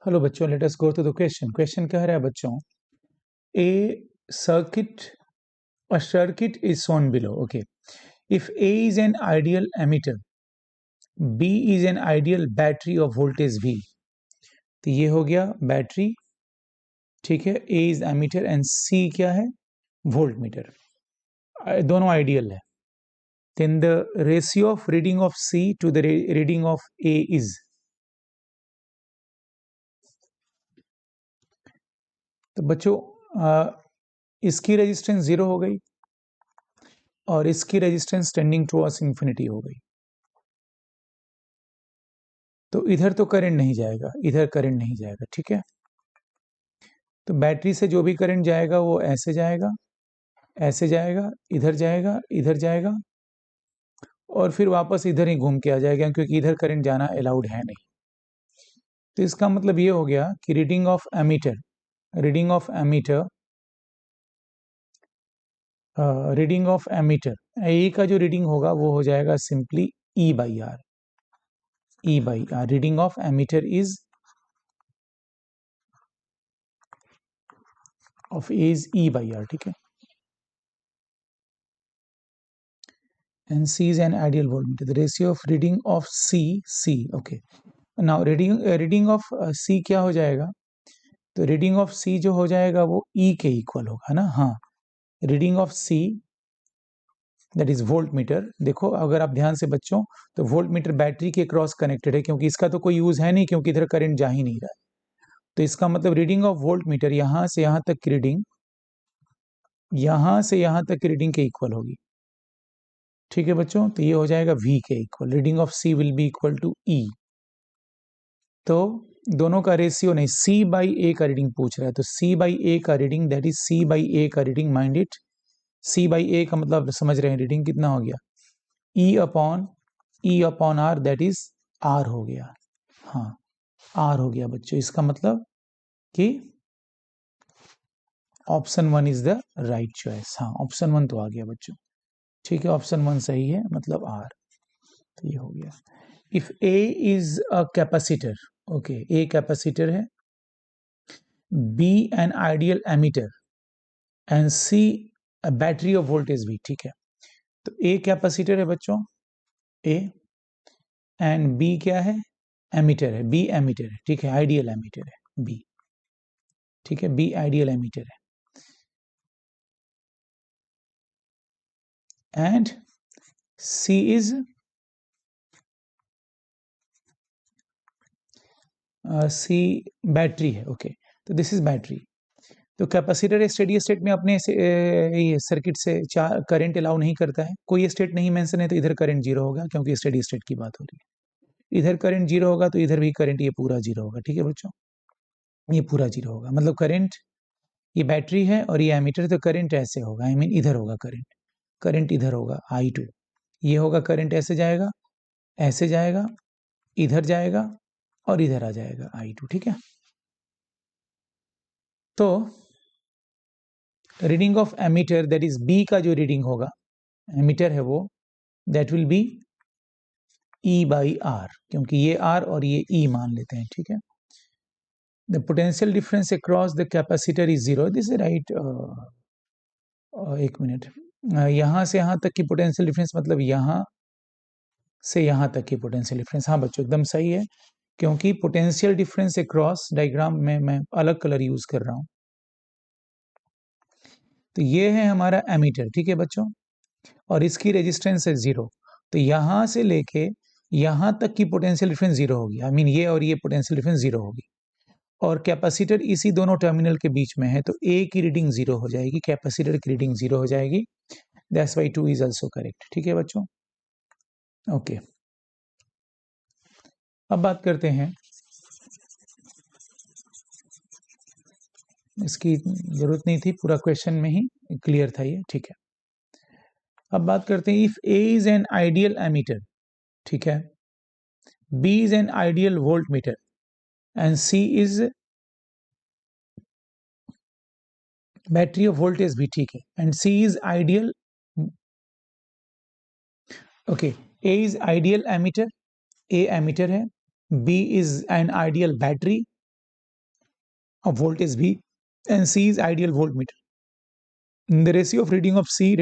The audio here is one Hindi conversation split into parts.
हेलो बच्चों, let us go to the question. Question कह रहा है बच्चों, a circuit a circuit is shown below. Okay, if A is an ideal emitter, B is an ideal battery of voltage V, तो ये हो गया बैटरी, ठीक है। A is emitter and C क्या है, वोल्ट मीटर, दोनों आइडियल है। then the ratio of reading of C to the reading of A is, तो बच्चों इसकी रेजिस्टेंस 0 हो गई और इसकी रेजिस्टेंस टेंडिंग टुवर्ड्स इंफिनिटी हो गई, तो इधर तो करंट नहीं जाएगा, इधर करंट नहीं जाएगा, ठीक है। तो बैटरी से जो भी करंट जाएगा वो ऐसे जाएगा, ऐसे जाएगा, इधर जाएगा, इधर जाएगा और फिर वापस इधर ही घूम के आ जाएगा, क्योंकि इधर करंट जाना अलाउड है नहीं। तो इसका मतलब ये हो गया कि reading of ammeter, reading of ammeter, reading of ammeter, A का जो रीडिंग होगा वो हो जाएगा simply E by R, E by R. Reading of ammeter is of is E by R, ठीक है। And C is an ideal voltmeter. The ratio of reading of C, okay. Now reading of C क्या हो जाएगा, तो रीडिंग ऑफ C जो हो जाएगा वो E के इक्वल होगा ना। हाँ, reading of C that is volt metre. देखो अगर आप ध्यान से बच्चों, तो वोल्ट मीटर बैटरी के क्रॉस कनेक्टेड है, क्योंकि इसका तो कोई यूज है नहीं, क्योंकि इधर करंट जा ही नहीं रहा है। तो इसका मतलब रीडिंग ऑफ वोल्ट मीटर यहां से यहां तक की रीडिंग, यहां से यहां तक की रीडिंग के इक्वल होगी, ठीक है बच्चों। तो ये हो जाएगा V के equal, reading of C will be equal to E। तो दोनों का रेशियो नहीं, C बाई ए का रीडिंग पूछ रहा है, तो C बाई ए का reading that is C by A का reading, mind it. C by A का मतलब समझ रहे हैं, रीडिंग कितना हो गया, E upon R that is R हो गया। हाँ, R हो गया बच्चों। इसका मतलब कि option 1 is the right choice. हाँ, ऑप्शन 1 तो आ गया बच्चों, ठीक है, ऑप्शन 1 सही है, मतलब R। तो ये हो गया। If A is a capacitor, okay, A capacitor है, B an ideal ammeter and C a battery of voltage V, ठीक है। तो A कैपेसिटर है बच्चों, A, एंड B क्या है, एमीटर है, B एमीटर है, ठीक है, आइडियल एमीटर है B, ठीक है, B आइडियल एमीटर है। And C is C battery है, ओके। तो दिस इज बैटरी। तो कैपेसिटर स्टेडी स्टेट में अपने ये सर्किट से करंट अलाउ नहीं करता है, कोई स्टेट नहीं मेंशन है, तो इधर करंट 0 होगा, क्योंकि स्टेडी स्टेट की बात हो रही है। इधर करंट 0 होगा तो इधर भी करंट ये पूरा 0 होगा, ठीक है बच्चों, ये पूरा 0 होगा। मतलब करंट, ये बैटरी है और ये एमीटर, तो करंट ऐसे होगा, आई मीन इधर होगा करंट, करंट इधर होगा I2, ये होगा करंट ऐसे जाएगा, ऐसे जाएगा, इधर जाएगा और इधर आ जाएगा I2, ठीक है। तो reading of ammeter that is B का जो रीडिंग होगा, एमीटर है वो, that will be E by R, क्योंकि ये R और ये E मान लेते हैं, ठीक है। The potential difference across the capacitor is 0, this is right. एक मिनट, यहां से यहां तक की पोटेंशियल डिफरेंस मतलब यहां से यहां तक की पोटेंशियल डिफरेंस, हाँ बच्चों एकदम सही है, क्योंकि पोटेंशियल डिफरेंस अक्रॉस डायग्राम में मैं अलग कलर यूज कर रहा हूं। तो ये है हमारा एमीटर, ठीक है बच्चों, और इसकी रेजिस्टेंस है 0। तो यहां से लेके यहां तक की पोटेंशियल डिफरेंस 0 होगी, आई मीन ये और ये पोटेंशियल डिफरेंस 0 होगी, और कैपेसिटर इसी दोनों टर्मिनल के बीच में है, तो A की रीडिंग 0 हो जाएगी, कैपेसिटर की रीडिंग 0 हो जाएगी, that's why 2 is also correct, ठीक है बच्चों, ओके। अब बात करते हैं, इसकी जरूरत नहीं थी, पूरा क्वेश्चन में ही क्लियर था ये, ठीक है। अब बात करते हैं, if A is an ideal ammeter, ठीक है, B is an ideal voltmeter and C is battery of voltage भी, ठीक है, and C is ideal, okay, A is ideal ammeter, A ammeter है, B is an ideal battery of voltage V and C is ideal voltmeter. The ratio of reading of C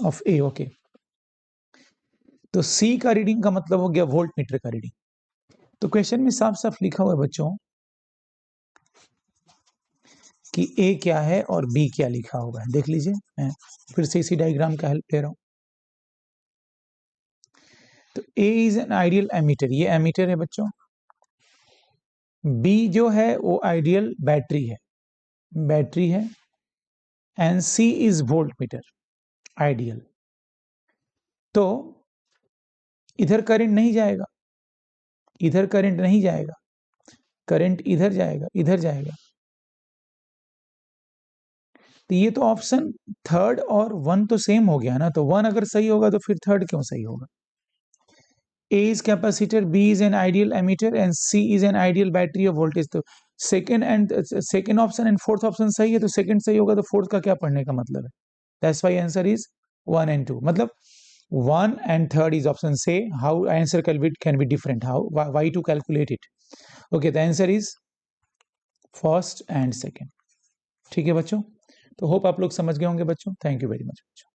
of A, okay. तो C का रीडिंग का मतलब हो गया वोल्ट मीटर का रीडिंग. तो क्वेश्चन में साफ साफ लिखा हुआ है बच्चों कि A क्या है और B क्या लिखा हुआ है. देख लीजिए, मैं फिर से इसी डायग्राम का हेल्प ले रहा हूं. तो A is an ideal ammeter, ये एमीटर है बच्चों. B जो है वो आइडियल बैटरी है, and C is volt meter, ideal. तो इधर करंट नहीं जाएगा, इधर करंट नहीं जाएगा, करंट इधर जाएगा. तो ये तो ऑप्शन थर्ड और वन तो सेम हो गया ना. तो वन अगर सही होगा तो फिर थर्ड क्यों सही होगा. A is capacitor, B is an ideal emitter and C is an ideal battery of voltage. तो second option and fourth option सही है, तो सेकंड सही होगा तो फोर्थ का क्या पढ़ने का मतलब है. That's why answer is 1 and 2. मतलब 1 and 3 is option. Say how answer can be different, how why to calculate it. Okay, the answer is first and second. ठीक है बच्चों. तो होप आप लोग समझ गए होंगे बच्चों. थैंक यू वेरी मच बच्चों.